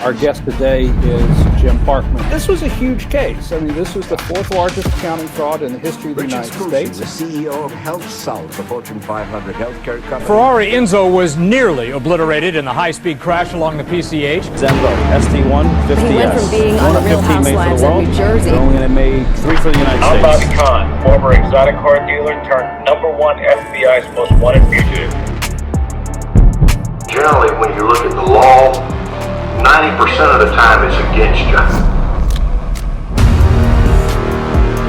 Our guest today is Jim Parkman. This was a huge case. I mean, this was the fourth largest accounting fraud in the history of the United States. The CEO of HealthSouth, the Fortune 500 healthcare company. Ferrari Enzo was nearly obliterated in the high-speed crash along the PCH. Zenvo, ST150S. He went from being on the Real Housewives of New Jersey. Only going to make 3 for the United I'm States. Parkman Khan, former exotic car dealer turned #1 FBI's most wanted fugitive. Generally, when you look at the law, 90% of the time it's against you.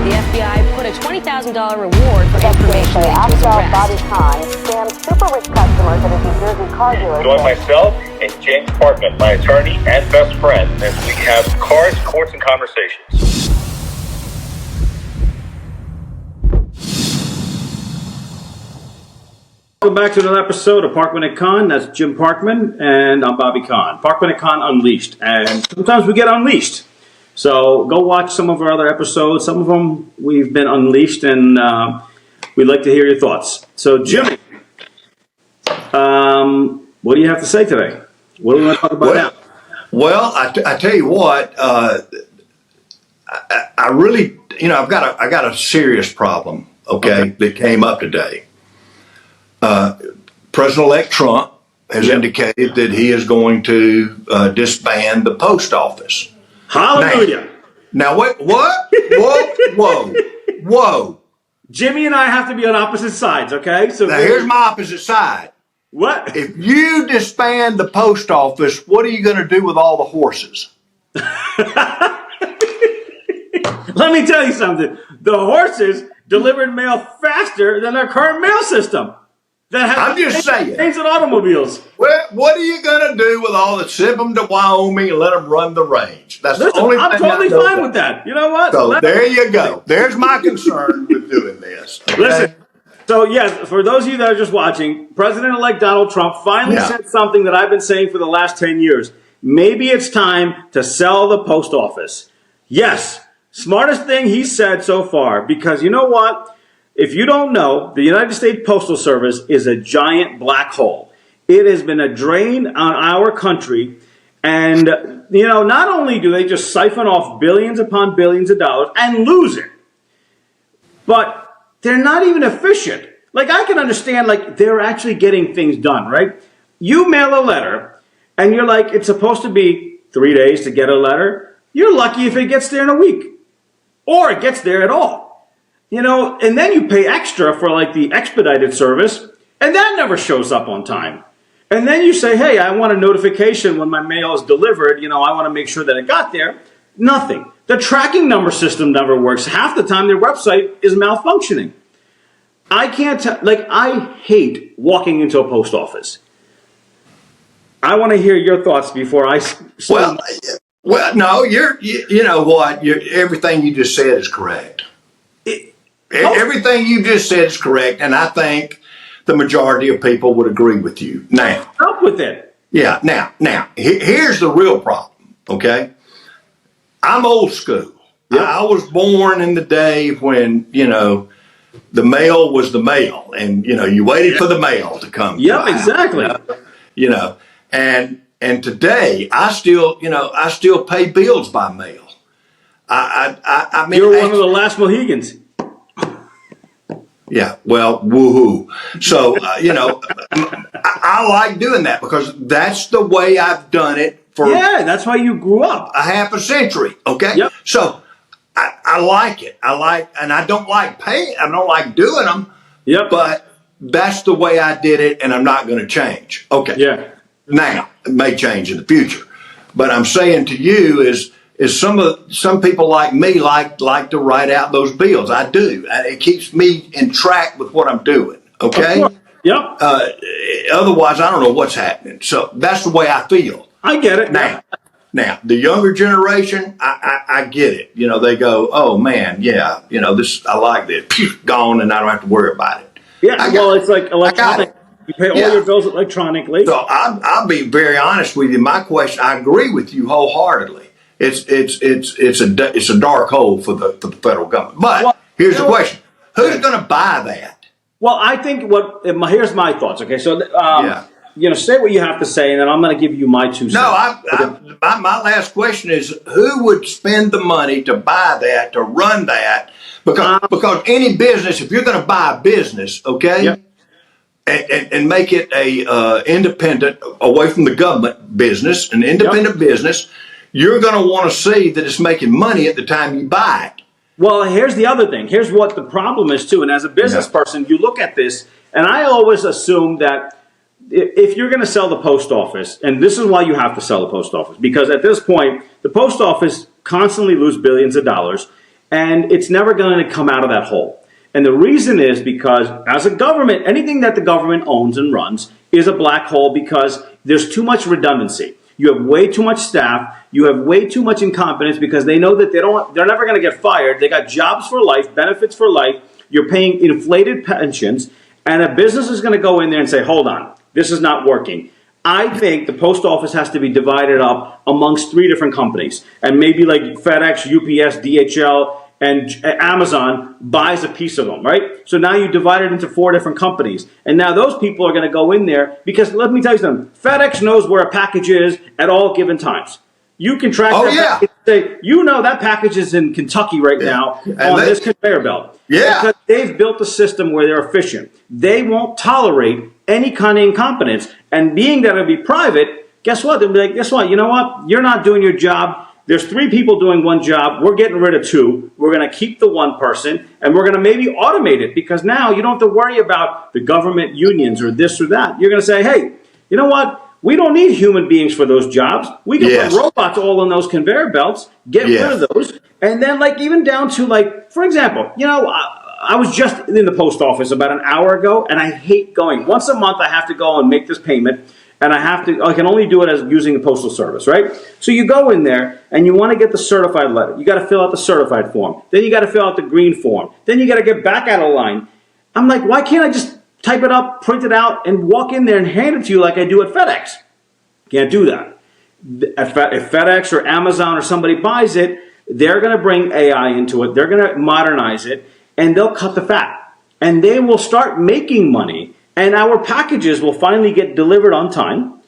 The FBI put a $20,000 reward for information into his arrest. Parkman Khan scammed super rich customers at a New Jersey car dealership. Join myself and James Parkman, my attorney and best friend, as we have cars, courts, and conversations. Welcome back to another episode of Parkman Khan. That's Jim Parkman, and I'm Bobby Khan. Parkman Khan Unleashed, and sometimes we get unleashed. So go watch some of our other episodes. Some of them we've been unleashed, and we'd like to hear your thoughts. So, Jimmy, what do you have to say today? What do we want to talk about now? Well, I tell you what, I really, I got a serious problem. Okay, that came up today. President-elect Trump has indicated that he is going to disband the post office. Hallelujah! Now what? Whoa! Jimmy and I have to be on opposite sides, okay? So now here's my opposite side. What? If you disband the post office, what are you going to do with all the horses? Let me tell you something. The horses delivered mail faster than our current mail system. I'm just saying. Trains and automobiles. Well, what are you going to do with all the ship them to Wyoming and let them run the range? That's the only thing I'm totally fine with that. You know what? So there you go. There's my concern with doing this. Okay? Listen. So, yes, for those of you that are just watching, President-elect Donald Trump finally said something that I've been saying for the last 10 years. Maybe it's time to sell the post office. Yes, smartest thing he said so far, because you know what? If you don't know, the United States Postal Service is a giant black hole. It has been a drain on our country. And, not only do they just siphon off billions upon billions of dollars and lose it, but they're not even efficient. Like, I can understand, they're actually getting things done, right? You mail a letter, and you're like, it's supposed to be 3 days to get a letter. You're lucky if it gets there in a week. Or it gets there at all. And then you pay extra for, the expedited service, and that never shows up on time. And then you say, hey, I want a notification when my mail is delivered. I want to make sure that it got there. Nothing. The tracking number system never works. Half the time, their website is malfunctioning. I can't I hate walking into a post office. I want to hear your thoughts before I... Well, no, you know what? Everything you just said is correct. Everything you just said is correct, and I think the majority of people would agree with you. Now, help with it. Yeah. Now, here's the real problem. Okay, I'm old school. Yep. I was born in the day when the mail was the mail, and you waited for the mail to come. Yep, exactly. And today I still pay bills by mail. I mean, you're one of the last Mohegans. Yeah, well, woohoo. So, I like doing that because that's the way I've done it for... Yeah, that's why you grew up. A half a century, okay? Yep. So, I like it. And I don't like paying, I don't like doing them. Yep. But that's the way I did it, and I'm not going to change. Okay. Yeah. Now, it may change in the future. But I'm saying to you is some people like me like to write out those bills. I do. And it keeps me in track with what I'm doing. Okay? Yep. Otherwise, I don't know what's happening. So that's the way I feel. I get it. Now, the younger generation, I get it. They go, oh, man, yeah, this, I like this. Gone, and I don't have to worry about it. Yeah, it's like electronic. You pay all your bills electronically. So I'll be very honest with you. My question, I agree with you wholeheartly. It's a dark hole for the federal government. But here's the question: who's going to buy that? Well, I think here's my thoughts. Okay, so say what you have to say, and then I'm going to give you my 2 cents. No, my last question is, who would spend the money to buy that, to run that? Because any business, if you're going to buy a business, okay, Yep. and make it a independent, away from the government business, an independent business, you're going to want to see that it's making money at the time you buy it. Well, here's the other thing. Here's what the problem is, too. And as a business person, you look at this, and I always assume that if you're going to sell the post office, and this is why you have to sell the post office, because at this point, the post office constantly loses billions of dollars, and it's never going to come out of that hole. And the reason is because as a government, anything that the government owns and runs is a black hole because there's too much redundancy. You have way too much staff. You have way too much incompetence because they know that they're never going to get fired. They got jobs for life, benefits for life. You're paying inflated pensions, and a business is going to go in there and say, hold on, this is not working. I think the post office has to be divided up amongst 3 different companies, and maybe like FedEx, UPS, DHL, and Amazon buys a piece of them, right? So now you divide it into 4 different companies. And now those people are going to go in there because let me tell you something. FedEx knows where a package is at all given times. You can track that package. Say, that package is in Kentucky right now on this conveyor belt. Yeah. Because they've built a system where they're efficient. They won't tolerate any kind of incompetence. And being that it'll be private, guess what? They'll be like, guess what? You know what? You're not doing your job. There's 3 people doing one job. We're getting rid of 2. We're going to keep the 1 person, and we're going to maybe automate it because now you don't have to worry about the government unions or this or that. You're going to say, hey, you know what? We don't need human beings for those jobs. We can put robots all on those conveyor belts, get rid of those, and then even down to for example, I was just in the post office about an hour ago, and I hate going. Once a month, I have to go and make this payment. And I can only do it as using the Postal Service, right? So you go in there and you want to get the certified letter. You got to fill out the certified form. Then you got to fill out the green form. Then you got to get back out of line. I'm like, why can't I just type it up, print it out, and walk in there and hand it to you like I do at FedEx? Can't do that. If FedEx or Amazon or somebody buys it, they're going to bring AI into it. They're going to modernize it, and they'll cut the fat. And they will start making money. And our packages will finally get delivered on time.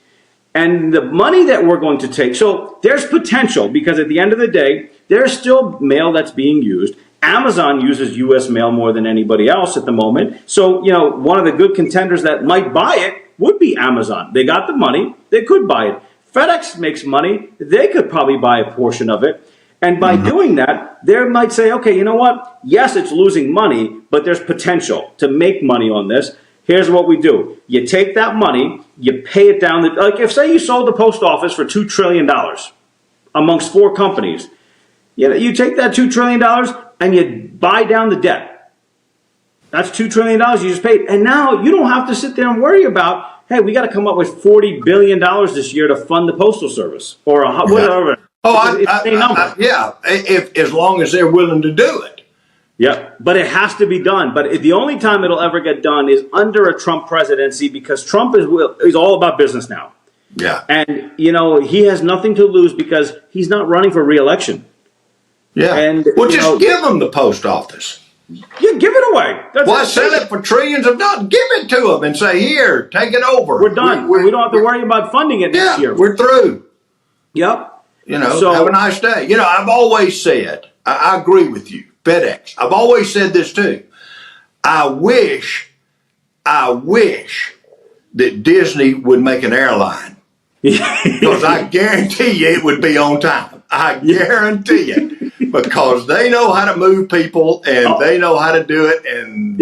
And the money that we're going to take, so there's potential because at the end of the day, there's still mail that's being used. Amazon uses U.S. mail more than anybody else at the moment. So, one of the good contenders that might buy it would be Amazon. They got the money. They could buy it. FedEx makes money. They could probably buy a portion of it. And by doing that, they might say, okay, you know what? Yes, it's losing money, but there's potential to make money on this. Here's what we do. You take that money, you pay it down. If say you sold the post office for $2 trillion amongst 4 companies, you take that $2 trillion and you buy down the debt. That's $2 trillion you just paid. And now you don't have to sit there and worry about, hey, we got to come up with $40 billion this year to fund the Postal Service or whatever. It's the same number. If as long as they're willing to do it. Yeah, but it has to be done. But the only time it'll ever get done is under a Trump presidency because Trump is all about business now. Yeah. And, he has nothing to lose because he's not running for re-election. Yeah. And, just give them the post office. Yeah, give it away. Sell it for trillions of dollars. Give it to them and say, here, take it over. We're done. We don't have to worry about funding it next year. We're through. Yep. Have a nice day. I've always said, I agree with you. FedEx. I've always said this too. I wish that Disney would make an airline because I guarantee you it would be on time. I guarantee it because they know how to move people and they know how to do it. And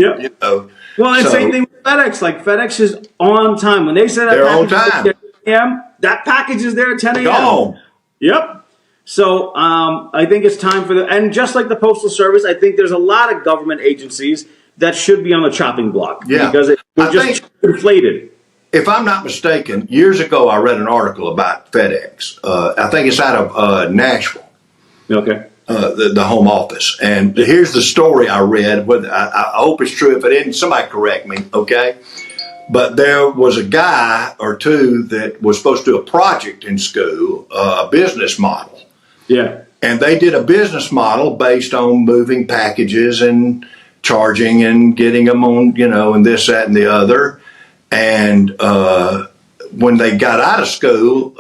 well, and same thing with FedEx. Like FedEx is on time when they say that they're on time. 10 a.m. That package is there at 10 a.m. Gone. Yep. So I think it's time for and just like the Postal Service, I think there's a lot of government agencies that should be on the chopping block because we're just inflated. If I'm not mistaken, years ago I read an article about FedEx. I think it's out of Nashville. Okay. The home office. And here's the story I read. I hope it's true. If it isn't, somebody correct me, okay? But there was a guy or two that was supposed to do a project in school, a business model. Yeah. And they did a business model based on moving packages and charging and getting them on, and this, that, and the other. And when they got out of school,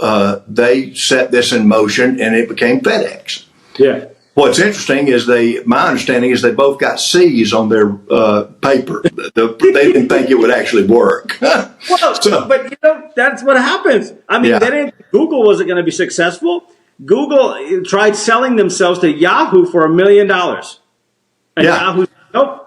they set this in motion, and it became FedEx. Yeah. What's interesting is my understanding is they both got C's on their paper. They didn't think it would actually work. Well, but that's what happens. I mean, Google wasn't going to be successful. Google tried selling themselves to Yahoo for $1 million. And Yahoo said, nope.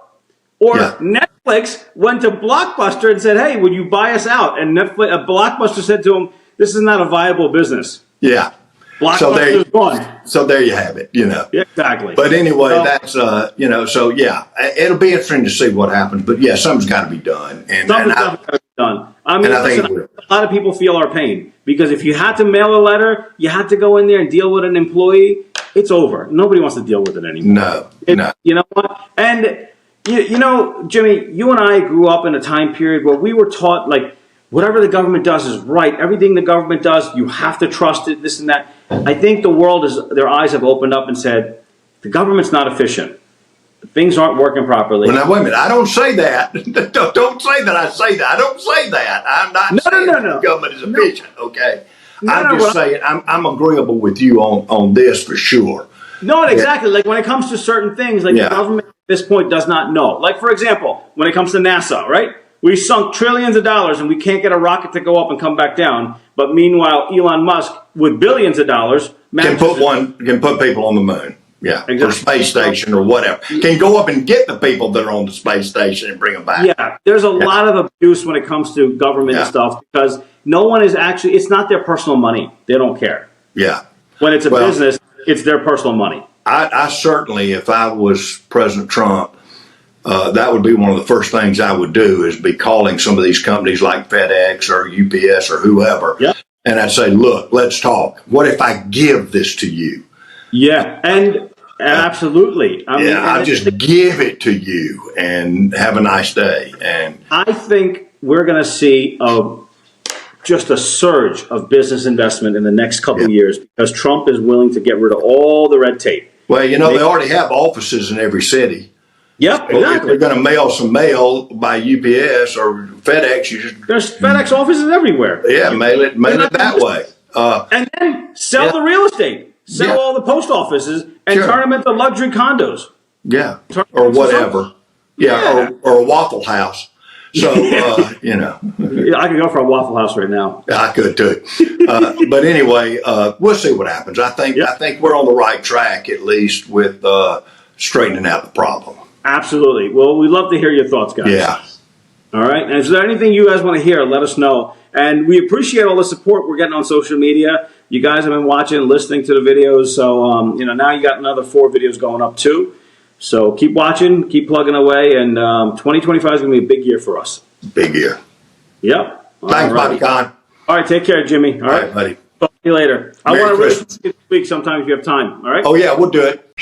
Or Netflix went to Blockbuster and said, hey, would you buy us out? And Blockbuster said to them, this is not a viable business. Yeah. Blockbuster's gone. So there you have it, Yeah, exactly. But anyway, that's, so it'll be interesting to see what happens. But yeah, something's got to be done. Something's got to be done. I mean, a lot of people feel our pain because if you had to mail a letter, you had to go in there and deal with an employee, it's over. Nobody wants to deal with it anymore. No. You know what? And, Jimmy, you and I grew up in a time period where we were taught, like, whatever the government does is right. Everything the government does, you have to trust it, this and that. I think the world their eyes have opened up and said, the government's not efficient. Things aren't working properly. Well, now, wait a minute. I don't say that. Don't say that I say that. I don't say that. I'm not saying the government is efficient, okay? I'm just saying I'm agreeable with you on this for sure. No, exactly. Like when it comes to certain things, like the government at this point does not know. Like, for example, when it comes to NASA, right? We sunk trillions of dollars and we can't get a rocket to go up and come back down. But meanwhile, Elon Musk, with billions of dollars, can put people on the moon. Yeah, exactly. Or space station or whatever. Can go up and get the people that are on the space station and bring them back. Yeah, there's a lot of abuse when it comes to government and stuff because no one is actually, it's not their personal money. They don't care. Yeah. When it's a business, it's their personal money. I certainly, if I was President Trump, that would be one of the first things I would do is be calling some of these companies like FedEx or UPS or whoever. Yeah. And I'd say, look, let's talk. What if I give this to you? Yeah. And absolutely. I'll just give it to you and have a nice day. And I think we're going to see just a surge of business investment in the next couple of years because Trump is willing to get rid of all the red tape. Well, they already have offices in every city. Yep, exactly. If they're going to mail some mail by UPS or FedEx, there's FedEx offices everywhere. Yeah, mail it that way. And then sell the real estate. Sell all the post offices and turn them into luxury condos. Yeah, or whatever. Or a Waffle House. So, I could go for a Waffle House right now. I could too. But anyway, we'll see what happens. I think we're on the right track, at least, with straightening out the problem. Absolutely. Well, we'd love to hear your thoughts, guys. Yeah. All right. And if there's anything you guys want to hear, let us know. And we appreciate all the support we're getting on social media. You guys have been watching and listening to the videos. So, now you got another 4 videos going up too. So keep watching, keep plugging away. And 2025 is going to be a big year for us. Big year. Yep. Thanks, Bobby Khan. All right. Take care, Jimmy. All right, buddy. Talk to you later. I want to really see you this week sometime if you have time. All right. Oh, yeah. We'll do it.